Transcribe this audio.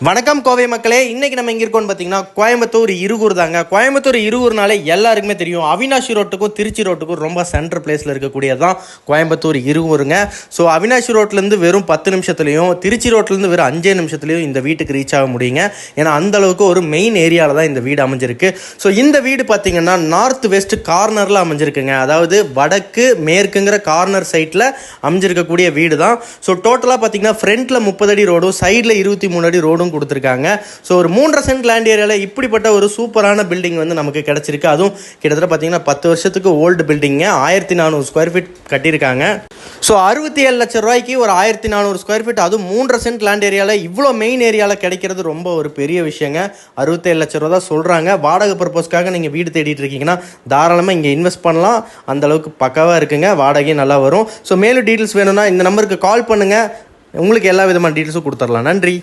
வணக்கம் கோவை மக்களே. இன்னைக்கு நம்ம எங்க இருக்கோம்னு பார்த்தீங்கன்னா கோயம்புத்தூர் இருகூர் தாங்க. கோயம்புத்தூர் இருகூர்னாலே எல்லாருக்குமே தெரியும். அவினாஷி ரோட்டுக்கும் திருச்சி ரோட்டுக்கும் ரொம்ப சென்டர் பிளேஸில் இருக்கக்கூடியதான் கோயம்புத்தூர் இருகூருங்க. ஸோ அவினாஷி ரோட்லேருந்து வெறும் 10 நிமிஷத்துலையும் திருச்சி ரோட்லேருந்து வெறும் 5 நிமிஷத்துலையும் இந்த வீட்டுக்கு ரீச் ஆக முடியுங்க. ஏன்னா அந்த அளவுக்கு ஒரு மெயின் ஏரியாவில் தான் இந்த வீடு அமைஞ்சிருக்கு. ஸோ இந்த வீடு பார்த்தீங்கன்னா நார்த் வெஸ்ட் கார்னரில் அமைஞ்சிருக்குங்க. அதாவது வடக்கு மேற்குங்கிற கார்னர் சைட்டில் அமைஞ்சிருக்கக்கூடிய வீடு தான். ஸோ டோட்டலாக பார்த்தீங்கன்னா ஃப்ரண்ட்டில் 30 அடி ரோடும் சைடில் 23 அடி ரோடும் கொடுத்துருக்காங்க. ஸோ ஒரு 3.5 சென்ட் லேண்ட் ஏரியாவில் இப்படிப்பட்ட ஒரு சூப்பரான பில்டிங் வந்து நமக்கு கிடைச்சிருக்கு. அதுவும் கிட்டத்தட்ட பார்த்தீங்கன்னா 10 வருஷத்துக்கு ஓல்டு பில்டிங்க. 1400 ஸ்கொயர் ஃபீட் கட்டியிருக்காங்க. ஸோ 67 லட்சம் ரூபாய்க்கு ஒரு 1400 ஸ்கொயர் ஃபீட், அதுவும் 3.5 சென்ட் லேண்ட் ஏரியாவில் இவ்வளோ மெயின் ஏரியாவில் கிடைக்கிறது ரொம்ப ஒரு பெரிய விஷயங்க. 67 லட்சம் ரூபா தான் சொல்கிறாங்க. வாடகை பர்பஸ்க்காக நீங்கள் வீடு தேடிட்டு இருக்கீங்கன்னா தாராளமாக இங்கே இன்வெஸ்ட் பண்ணலாம். அந்தளவுக்கு பக்காவாக இருக்குங்க. வாடகையும் நல்லா வரும். ஸோ மேலும் டீட்டெயில்ஸ் வேணும்னா இந்த நம்பருக்கு கால் பண்ணுங்கள். உங்களுக்கு எல்லா விதமான டீட்டெயில்ஸும் கொடுத்துடலாம். நன்றி.